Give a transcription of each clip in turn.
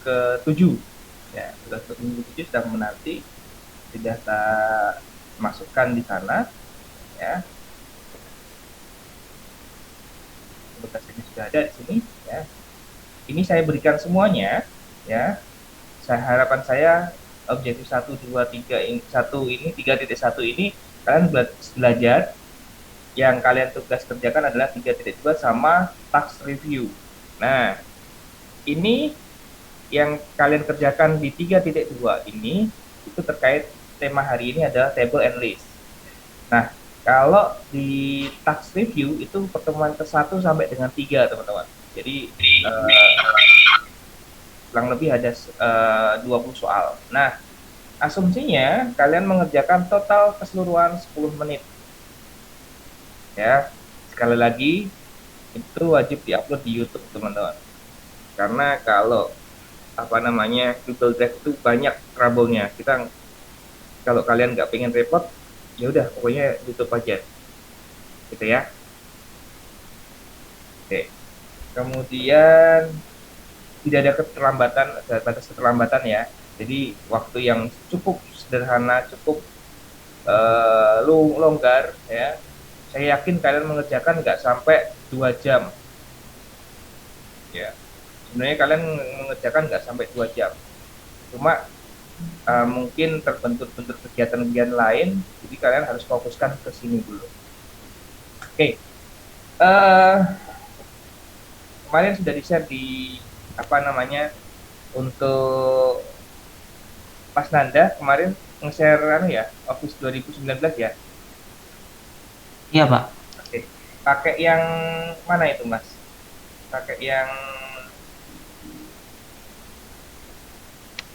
ke-7. Ya, tugas minggu ke-7 sudah menanti, sudah saya masukkan di sana ya. Tugas ini sudah ada di sini ya. Ini saya berikan semuanya ya. Harapan saya objektif 1 2 3 ini 3.1 ini kalian belajar. Yang kalian tugas kerjakan adalah 3.2 sama task review. Nah, ini yang kalian kerjakan di 3.2 ini itu terkait tema hari ini adalah table and list. Nah, kalau di task review itu pertemuan ke-1 sampai dengan 3, teman-teman. Jadi kurang lebih ada 20 soal. Nah, asumsinya kalian mengerjakan total keseluruhan 10 menit. Ya, sekali lagi itu wajib diupload di YouTube, teman-teman. Karena kalau Google Drive itu banyak trouble-nya. Kalau kalian nggak pengen repot, ya udah pokoknya YouTube aja, gitu ya. Oke. Kemudian tidak ada keterlambatan, ada batas keterlambatan ya. Jadi waktu yang cukup sederhana, cukup longgar ya. Saya yakin kalian mengerjakan nggak sampai 2 jam. Ya, sebenarnya kalian mengerjakan nggak sampai 2 jam. Cuma mungkin terbentur-bentur kegiatan-kegiatan lain, jadi kalian harus fokuskan ke sini dulu. Oke, kemarin sudah di-share di untuk Mas Nanda kemarin nge-share Office 2019 ya. Iya, Pak. Oke, pakai yang mana itu Mas? Pakai yang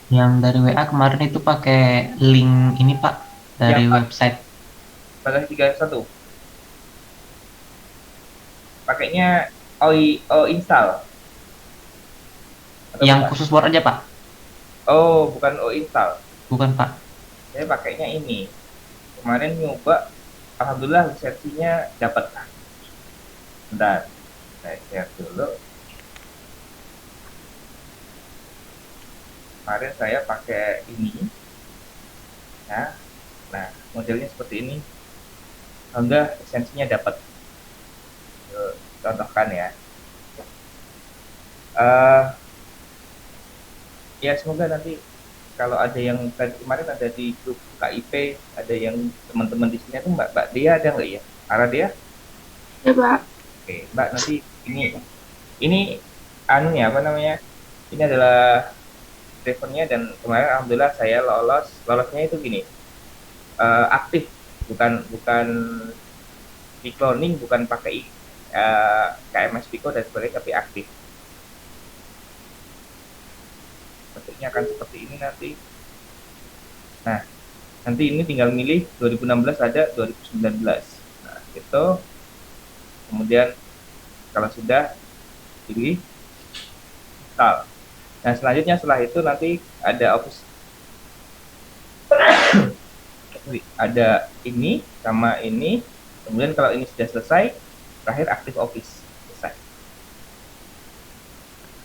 Yang dari WA kemarin itu pakai link ini, Pak, yang dari website. pada 31, pakainya OI install atau Yang bukan? khusus Word aja, Pak. Oh, bukan OI install. Bukan, Pak. Saya pakainya ini. Kemarin nyoba, alhamdulillah lisensinya dapat. Bentar, saya share dulu. Kemarin saya pakai ini ya. Nah, modelnya seperti ini. Alhamdulillah lisensinya dapat. Contohkan ya. Uh, ya semoga nanti kalau ada yang kemarin ada di grup KIP, ada yang teman-teman di sini tuh Mbak Dia ada nggak ya? Ara dia? Ya, Pak. Oke, Mbak nanti ini ini adalah drivernya, dan kemarin alhamdulillah saya lolosnya itu gini, aktif, bukan bukan di cloning, bukan pakai KMS Pico dan sebagainya, tapi aktif. Bentuknya akan seperti ini nanti. Nah, nanti ini tinggal milih 2016 ada 2019. Nah, itu kemudian kalau sudah pilih install. Nah, selanjutnya setelah itu nanti ada Office, ada ini sama ini. Kemudian kalau ini sudah selesai, terakhir aktif Office, selesai.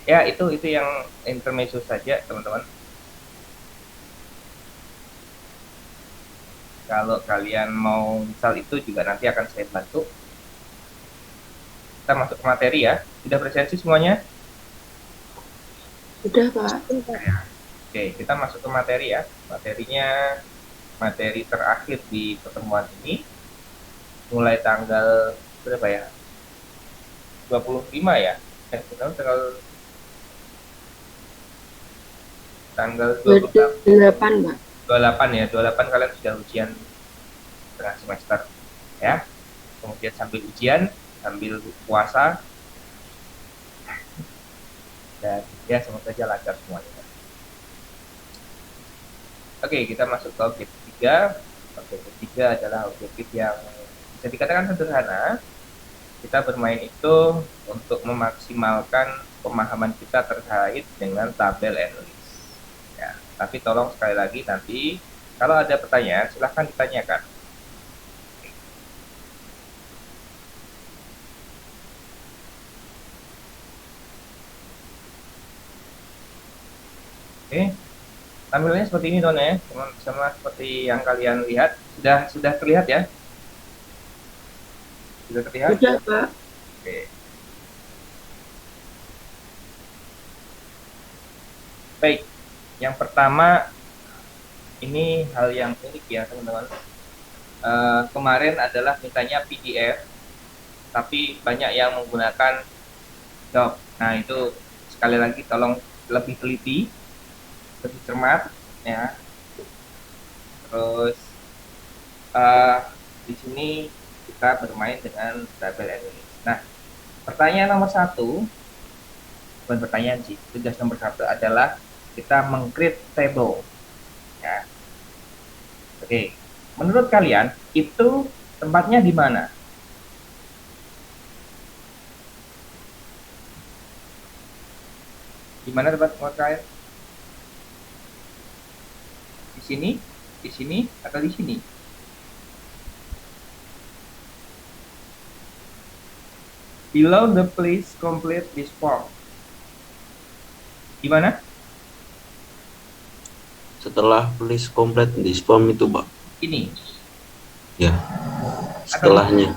Ya, itu yang intermezzo saja, teman-teman. Kalau kalian mau misal itu juga nanti akan saya bantu. Kita masuk ke materi ya. Sudah presensi semuanya? Sudah, Pak. Oke, kita masuk ke materi ya. Materi terakhir di pertemuan ini mulai tanggal berapa ya? 25 ya? Tanggal 28, Pak. 28 ya. 28 kalian sudah ujian tengah semester ya. Kemudian sambil ujian, sambil puasa, dan ya semoga saja lancar semuanya. Oke, kita masuk ke objektif 3. Objektif 3 adalah objektif yang bisa dikatakan sederhana. Kita bermain itu untuk memaksimalkan pemahaman kita terkait dengan tabel and list. Ya, tapi tolong sekali lagi nanti kalau ada pertanyaan silahkan ditanyakan. Oke, tampilannya seperti ini Don ya, sama seperti yang kalian lihat. Sudah terlihat ya? Sudah terlihat? Sudah, Pak. Oke. Baik, yang pertama ini hal yang unik ya teman-teman. Kemarin adalah mintanya PDF, tapi banyak yang menggunakan doc. Nah itu sekali lagi tolong lebih teliti, lebih cermat ya. Terus eh, di sini kita bermain dengan tabel and list. Nah, pertanyaan nomor satu, bukan pertanyaan sih, tugas nomor satu adalah kita meng-create table. Ya, oke. Menurut kalian itu tempatnya di mana? Di mana tempat kalian? Di sini, atau di sini? Below the please complete this form. Di mana? Setelah please complete this form itu, Pak. Ini. Ya. Setelahnya.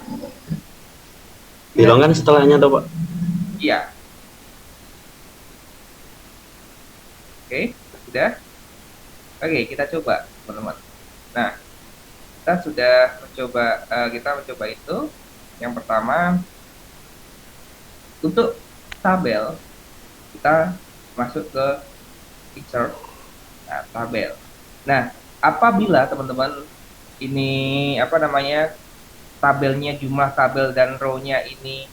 Bilang kan setelahnya toh, Pak? Iya. Oke, sudah. Oke, kita coba, teman-teman. Nah, kita mencoba itu. Yang pertama, untuk tabel kita masuk ke insert, nah, tabel. Nah, apabila teman-teman ini apa namanya tabelnya, jumlah tabel dan row-nya ini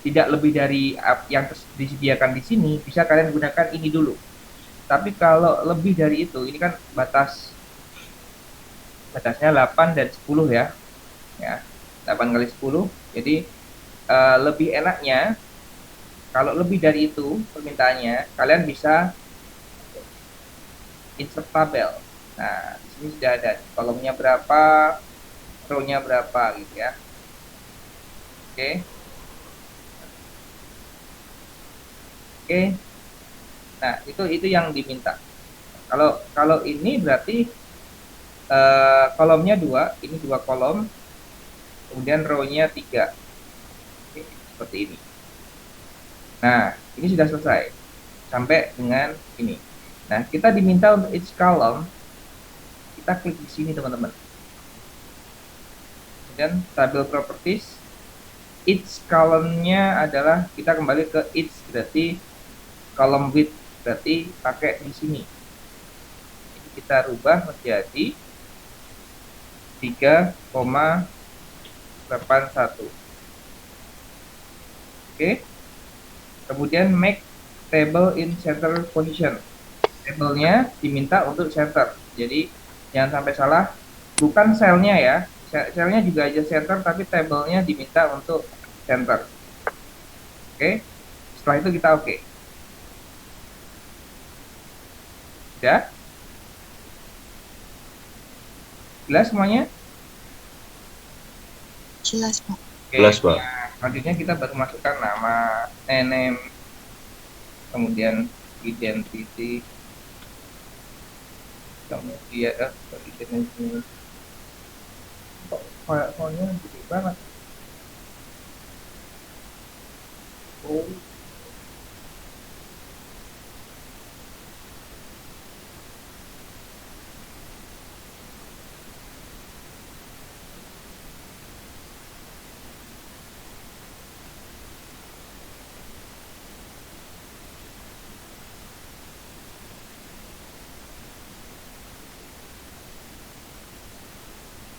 tidak lebih dari yang disediakan di sini, bisa kalian gunakan ini dulu. Tapi kalau lebih dari itu, ini kan batasnya 8 dan 10 ya. Ya, 8 kali 10. Jadi lebih enaknya kalau lebih dari itu permintaannya, kalian bisa insert tabel. Nah, di sini sudah ada kolomnya berapa, row-nya berapa gitu ya. Oke. Oke. Nah, itu yang diminta. Kalau ini berarti kolomnya 2, ini 2 kolom, kemudian row-nya 3. Oke, seperti ini. Nah, ini sudah selesai sampai dengan ini. Nah, kita diminta untuk each column, kita klik di sini teman-teman. Kemudian tabel properties, each column-nya adalah kita kembali ke each, berarti column width, berarti pakai di sini. Ini kita rubah menjadi 3,81. Oke. Kemudian make table in center position. Tabelnya diminta untuk center. Jadi jangan sampai salah, bukan selnya ya. Selnya juga aja center, tapi tabelnya diminta untuk center. Oke. Setelah itu kita oke. Sudah? Jelas semuanya? Jelas, Pak. Oke. Jelas, Pak. Nah, selanjutnya kita baru masukkan nama, name, kemudian identity, kemudian identity. Kok file-nya gede banget? Oh.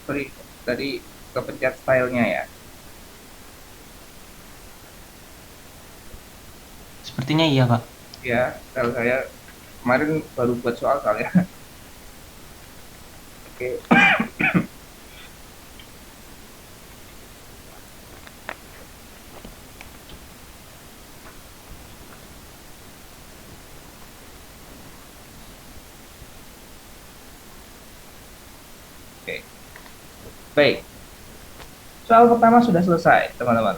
Sorry, tadi kepencet stylenya ya. Sepertinya iya, Pak. Ya, style saya kemarin baru buat soal ya. Oke. Oke. Baik. Soal pertama sudah selesai, teman-teman.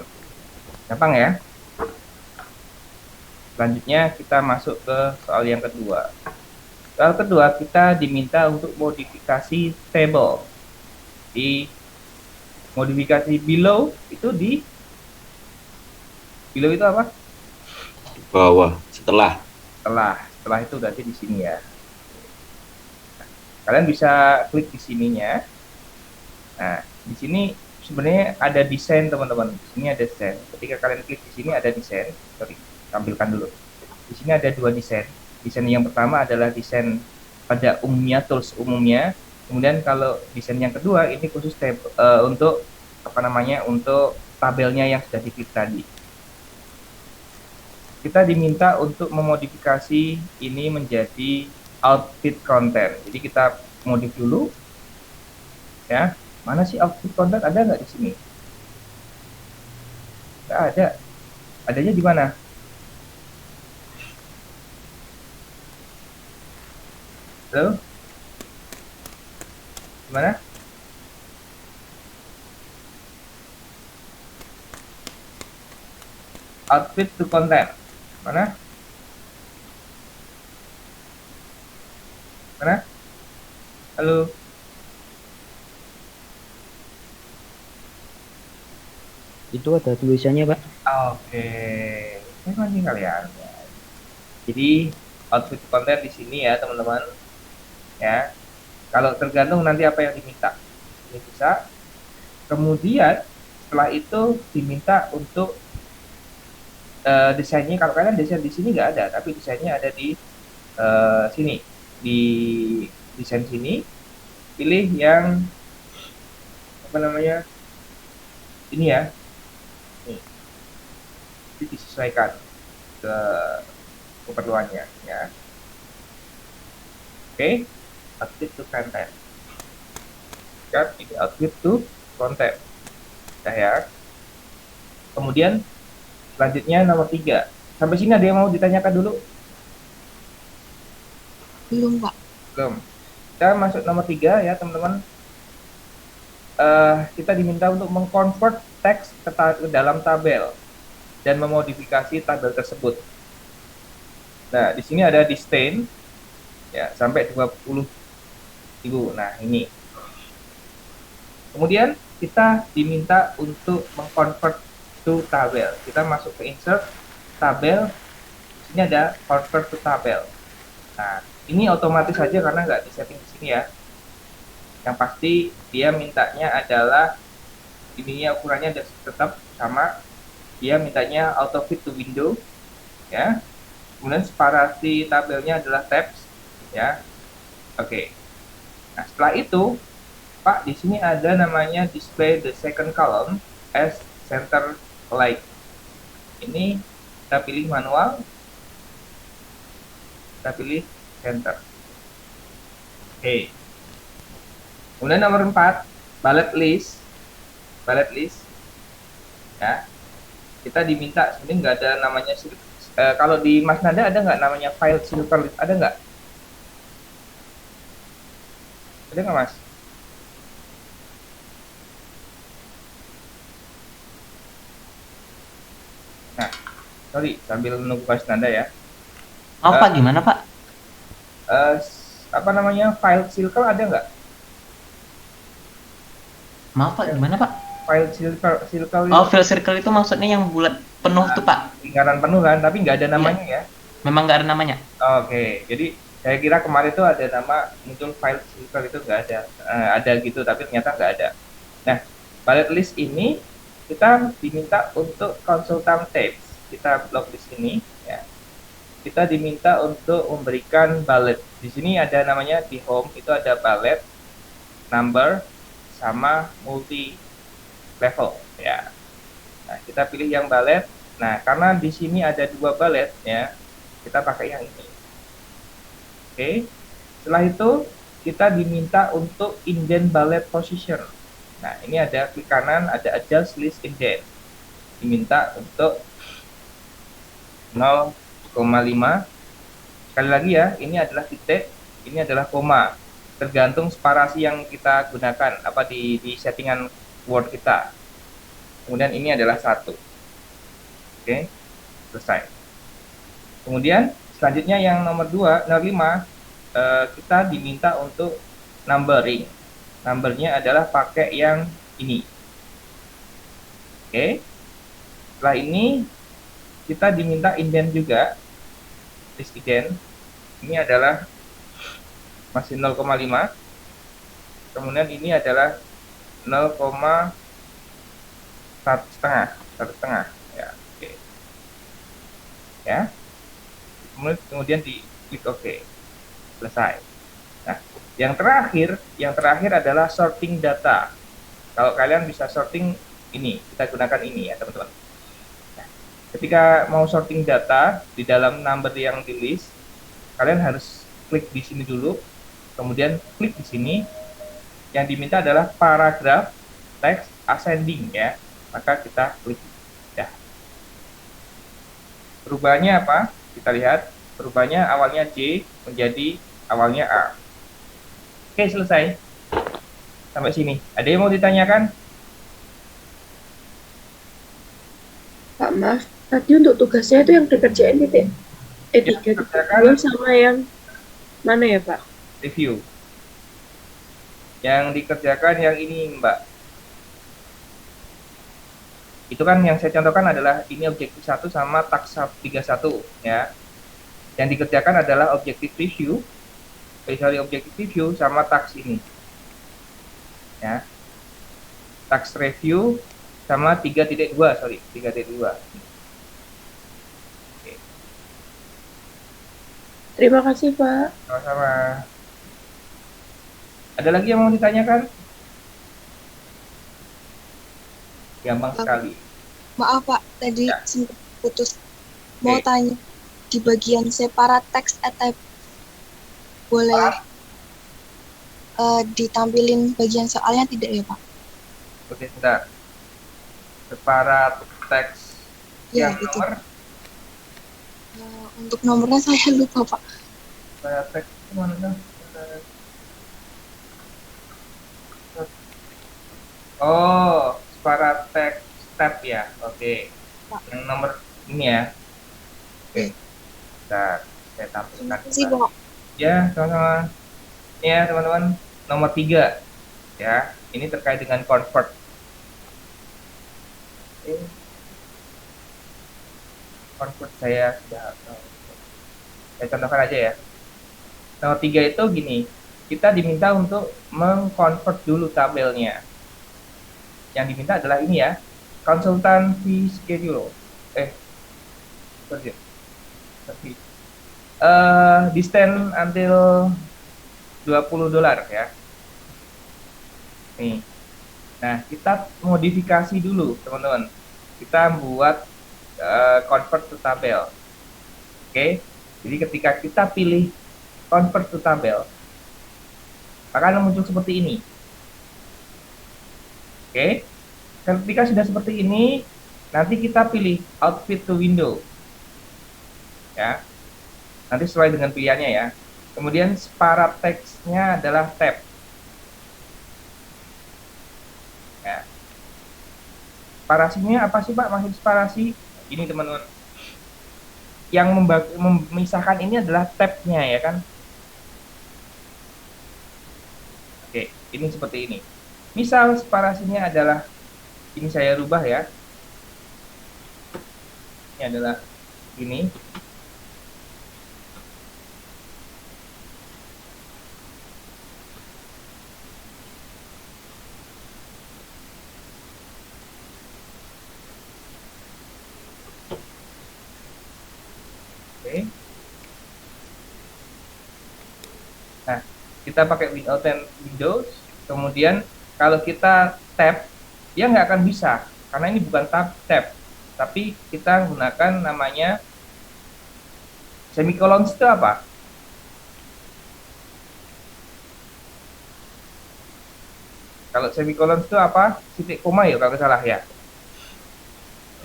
Gampang ya? Selanjutnya kita masuk ke soal yang kedua. Soal kedua kita diminta untuk modifikasi table. Di modifikasi below itu below itu apa? Di bawah, setelah. Setelah itu berarti di sini ya. Kalian bisa klik di sininya. Nah, di sini sebenarnya ada desain teman-teman. Di sini ada desain. Ketika kalian klik di sini ada desain. Sorry, tampilkan dulu. Di sini ada dua desain. Desain yang pertama adalah desain pada umumnya, tools umumnya. Kemudian kalau desain yang kedua ini khusus untuk untuk tabelnya yang sudah diklik tadi. Kita diminta untuk memodifikasi ini menjadi outfit content. Jadi kita modif dulu, ya. Mana sih outfit content? Ada nggak di sini? Nggak ada. Adanya di mana? Halo? Gimana? Outfit to content. Mana? Mana? Halo? Itu ada tulisannya, Pak. Oke. Saya mancing kalian. Jadi outfit to content di sini ya teman-teman. Ya. Kalau tergantung nanti apa yang diminta. Ini bisa. Kemudian setelah itu diminta untuk desainnya. Kalau kalian desain di sini nggak ada, tapi desainnya ada di sini, di desain sini. Pilih yang apa namanya ini ya, ini disesuaikan ke keperluannya ya. Oke, outfit to content. Kan ini outfit to content. Ya. Kemudian selanjutnya nomor 3. Sampai sini ada yang mau ditanyakan dulu? Belum, Pak. Belum. Kita masuk nomor 3 ya teman-teman. Kita diminta untuk mengkonvert teks ke dalam tabel dan memodifikasi tabel tersebut. Nah, di sini ada distain ya sampai 20.000. Nah, ini. Kemudian kita diminta untuk mengkonvert to tabel. Kita masuk ke insert tabel. Di sini ada convert to tabel. Nah, ini otomatis saja karena nggak disetting di sini ya. Yang pasti dia mintanya adalah ininya ukurannya tetap sama. Dia mintanya auto fit to window ya. Kemudian separasi tabelnya adalah tabs ya. Oke. Nah, setelah itu Pak, di sini ada namanya display the second column as center light. Ini kita pilih manual. Kita pilih center. Oke. Kemudian nomor 4, bullet list. Bullet list. Ya. Kita diminta sebenarnya nggak ada namanya kalau di Mas Nanda ada nggak namanya file silver list? Ada nggak? Ada nggak Mas? Nah, sorry sambil menunggu Mas Nanda ya. Oh, Pak, gimana, Pak? Apa namanya file circle ada nggak? Maaf, Pak, gimana, Pak? File circle Oh, fill circle itu maksudnya yang bulat penuh tuh, Pak. lingkaran penuh kan, tapi nggak ada namanya ya. Memang nggak ada namanya. Oke, jadi saya kira kemarin itu ada nama muncul file circle itu nggak ada, ada gitu tapi ternyata nggak ada. Nah, bullet list ini kita diminta untuk consultant text. Kita blok di sini ya. Kita diminta untuk memberikan bullet. Di sini ada namanya di home itu ada bullet, number, sama multi level ya. Nah, kita pilih yang bullet. Nah, karena di sini ada 2 bullet ya, kita pakai yang ini. Oke. Setelah itu kita diminta untuk indent bullet position. Nah, ini ada klik kanan, ada adjust list indent. Diminta untuk 0,5. Sekali lagi ya, ini adalah titik, ini adalah koma. Tergantung separasi yang kita gunakan apa di settingan Word kita. Kemudian ini adalah 1. Oke, selesai. Kemudian selanjutnya yang nomor 2, nomor 5, kita diminta untuk numbering. Numbernya adalah pakai yang ini. Oke. Setelah ini kita diminta indent juga. List indent. Ini adalah masih 0,5. Kemudian ini adalah 1,5 ya. Oke. Ya. Kemudian di klik OK. Selesai. Nah, yang terakhir adalah sorting data. Kalau kalian bisa sorting ini, kita gunakan ini ya, teman-teman. Nah, ketika mau sorting data di dalam number yang di list, kalian harus klik di sini dulu, kemudian klik di sini. Yang diminta adalah paragraph text ascending ya. Maka kita klik ya. Perubahannya apa? Kita lihat, perubahannya awalnya J menjadi awalnya A. Oke, selesai. Sampai sini. Ada yang mau ditanyakan? Pak, maaf. Tadi untuk tugasnya itu yang dikerjain titik Yang E3 sama yang mana ya, Pak? review. Yang dikerjakan yang ini, Mbak. Itu kan yang saya contohkan adalah ini objektif 1 sama task 31 ya. Yang dikerjakan adalah objektif review, objektif review sama task ini. Ya. Task review sama 3.2, 3.2. Oke. Terima kasih, Pak. Sama-sama. Ada lagi yang mau ditanyakan? Gampang sekali. Maaf Pak, tadi Ya. sempat putus. Mau Oke. tanya, di bagian separate text type boleh ditampilin bagian soalnya tidak ya Pak? Oke, sebentar. Separat teks Ya, yang gitu. nomor Untuk nomornya saya lupa Pak. separat teks mana kan? Oh, separat teks tab ya. Oke. Pak. Yang nomor ini ya. Oke. Bentar, saya tampilkan. Terima kasih Pak. Ya, sama-sama. Ini ya, teman-teman. Nomor 3. Ya, ini terkait dengan convert. Oke. Convert saya sudah saya contohkan aja ya. Nomor 3 itu gini. Kita diminta untuk mengconvert dulu tabelnya. Yang diminta adalah ini ya. Konsultan fee schedule. Sorry. Distance until $20 ya. Nih. Nah, kita modifikasi dulu, teman-teman. Kita buat convert to tabel. Oke. Jadi ketika kita pilih convert to tabel, akan muncul seperti ini. Oke. Ketika sudah seperti ini, nanti kita pilih outfit to window. Ya. Nanti sesuai dengan pilihannya ya. Kemudian separat teksnya adalah tab. Ya. Separasinya apa sih Pak? Maksud separasi? Ini teman-teman. Yang memisahkan ini adalah tabnya ya kan. Oke, ini seperti ini. Misal separasinya adalah ini saya rubah ya. Ini adalah ini. Oke. Nah, kita pakai without Windows. Kemudian kalau kita tab, dia nggak akan bisa karena ini bukan tab, tapi kita gunakan namanya semicolon. Itu apa? Kalau semicolon itu apa? Titik koma ya kalau salah ya.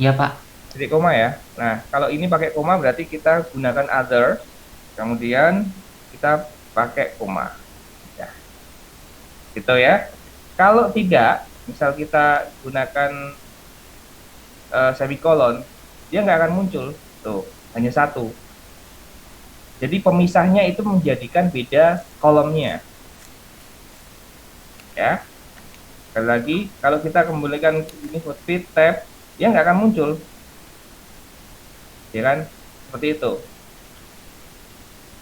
Iya, Pak. Titik koma ya. Nah, kalau ini pakai koma berarti kita gunakan other, kemudian kita pakai koma. Ya. Gitu ya. Kalau tidak, misal kita gunakan semicolon, dia nggak akan muncul. Tuh, hanya satu. Jadi pemisahnya itu menjadikan beda kolomnya. Ya. Sekali lagi, kalau kita kembalikan ini footprint tab, dia nggak akan muncul. Ya kan? Seperti itu.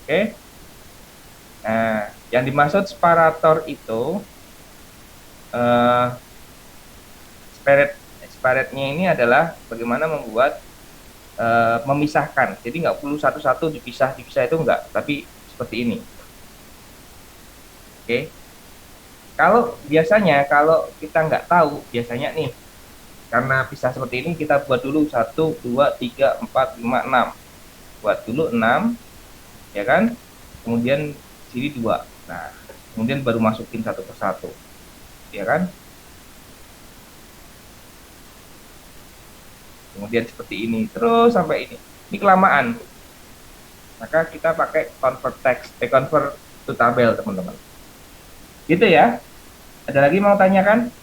Oke. Nah, yang dimaksud separator itu separatnya ini adalah bagaimana membuat memisahkan. Jadi nggak perlu satu-satu dipisah itu enggak, tapi seperti ini. Oke. Kalau biasanya kalau kita nggak tahu, biasanya nih karena pisah seperti ini kita buat dulu 1, 2, 3, 4, 5, 6. Buat dulu 6, ya kan? Kemudian sini 2. Nah, kemudian baru masukin satu persatu, ya kan? Kemudian seperti ini terus sampai ini. Ini kelamaan. Maka kita pakai convert text, convert to tabel, teman-teman. Gitu ya. Ada lagi mau tanyakan?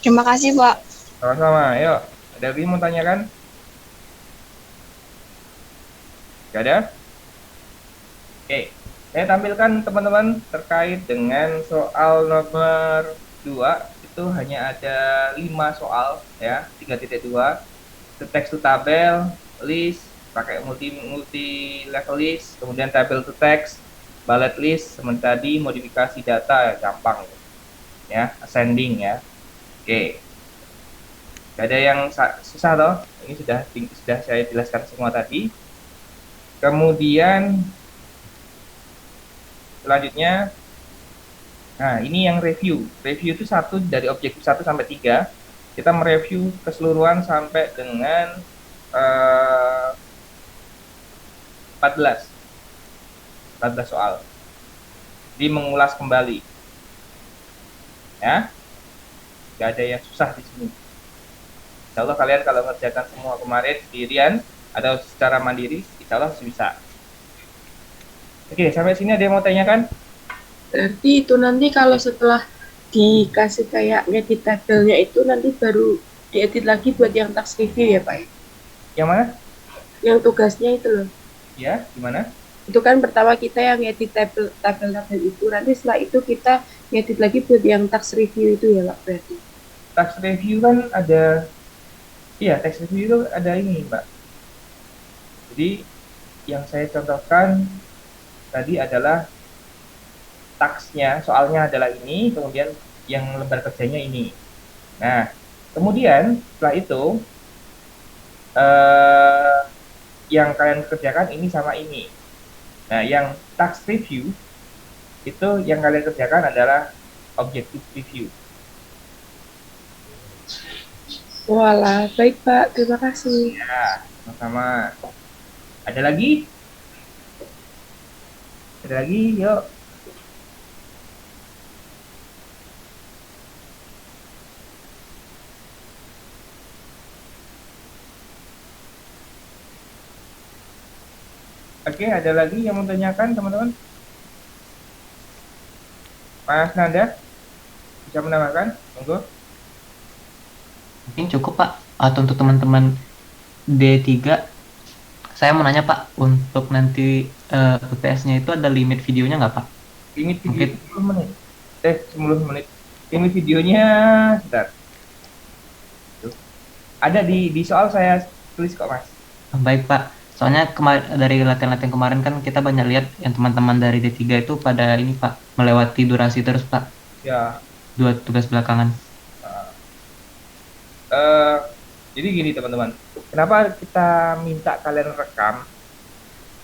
Terima kasih, Pak. Sama-sama. Ayo, ada lagi mau tanyakan? Gak ada? Oke. Saya tampilkan teman-teman terkait dengan soal nomor 2. Itu hanya ada 5 soal ya, 3.2. Text to tabel, list, pakai multi level list, kemudian table to text, bullet list, sementara tadi modifikasi data, gampang ya, ascending ya. Oke. Gak ada yang susah toh, ini sudah saya jelaskan semua tadi. Kemudian selanjutnya, nah ini yang review itu dari objektif 1 sampai 3. Kita mereview keseluruhan sampai dengan 14 soal. Jadi mengulas kembali ya, gak ada yang susah di sini. Insya Allah kalian kalau ngerjakan semua kemarin sendirian atau secara mandiri, insya Allah bisa. Oke, sampai sini ada yang mau tanyakan? Berarti itu nanti kalau setelah dikasih kayak ngedit tabelnya itu nanti baru diedit lagi buat yang task review ya Pak? Yang mana? Yang tugasnya itu loh. Ya, gimana? Itu kan pertama kita yang ngedit tabel itu, nanti setelah itu kita ngedit lagi buat yang task review itu ya Pak berarti? Task review kan ada, iya task review itu ada ini Mbak. Jadi yang saya contohkan tadi adalah taksnya, soalnya adalah ini, kemudian yang lembar kerjanya ini. Nah, kemudian setelah itu yang kalian kerjakan ini sama ini. Nah, yang task review itu yang kalian kerjakan adalah objective review. Walah, baik Pak, terima kasih. Ya, sama-sama. Ada lagi? Ada lagi? Yuk. Oke, ada lagi yang mau tanyakan teman-teman? Mas Nanda, bisa menambahkan? Monggo. Mungkin cukup Pak. Atau untuk teman-teman D3, saya mau nanya Pak, untuk nanti UTS-nya itu ada limit videonya nggak Pak? Limit video Mungkin. 10 menit. 10 menit. Limit videonya, sebentar. Tuh. Ada di soal saya tulis kok Mas. Baik Pak. Soalnya dari latihan-latihan kemarin kan kita banyak lihat yang teman-teman dari D3 itu pada ini Pak, melewati durasi terus Pak. Ya. 2 tugas belakangan. Jadi gini teman-teman, kenapa kita minta kalian rekam?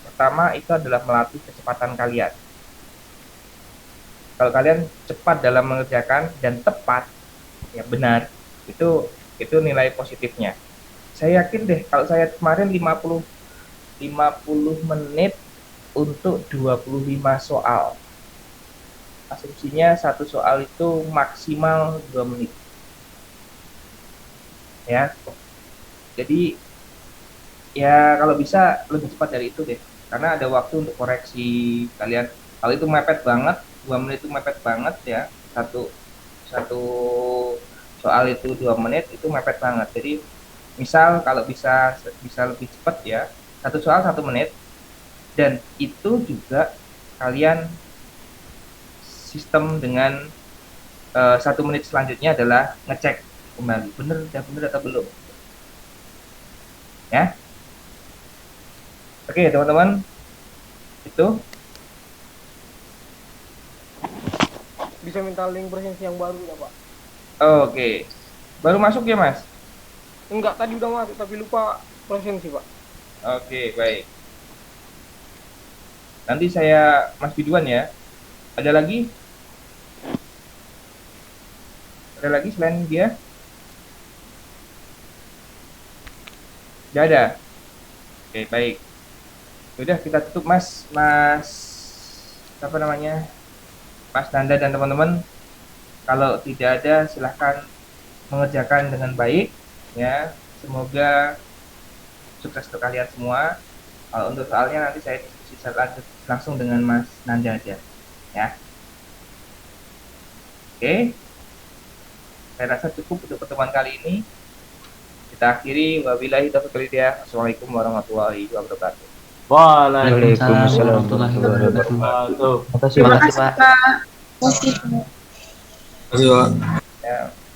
Pertama itu adalah melatih kecepatan kalian. Kalau kalian cepat dalam mengerjakan dan tepat, ya benar, itu nilai positifnya. Saya yakin deh kalau saya kemarin 50 menit untuk 25 soal. Asumsinya satu soal itu maksimal 2 menit. Ya. Jadi ya kalau bisa lebih cepat dari itu deh. Karena ada waktu untuk koreksi kalian. Kalau itu mepet banget, 2 menit itu mepet banget ya. Satu soal itu 2 menit itu mepet banget. Jadi misal kalau bisa lebih cepat ya, satu soal 1 menit Dan itu juga kalian sistem dengan 1 menit selanjutnya adalah ngecek kembali udah bener atau belum ya. Oke teman-teman, itu Bisa minta link presensi yang baru ya Pak? oke. Baru masuk ya Mas? Enggak, tadi udah masuk tapi lupa presensi Pak. Oke, baik. Nanti saya Mas Biduan ya. Ada lagi? Ada lagi selain dia? Tidak ada. Oke, baik. Sudah kita tutup Mas apa namanya? Mas Nanda dan teman-teman. Kalau tidak ada silahkan mengerjakan dengan baik ya. Semoga sukses untuk kalian semua. Kalau untuk soalnya nanti saya diskusi langsung dengan Mas Nanda aja ya. Oke. Saya rasa cukup untuk pertemuan kali ini. Kita akhiri. Wabillahi taufiq wal hidayah. Assalamualaikum warahmatullahi wabarakatuh. Waalaikumsalam warahmatullahi wabarakatuh. Terima kasih. Terima Terima kasih, kasih Pak. Pak. Masih Ya.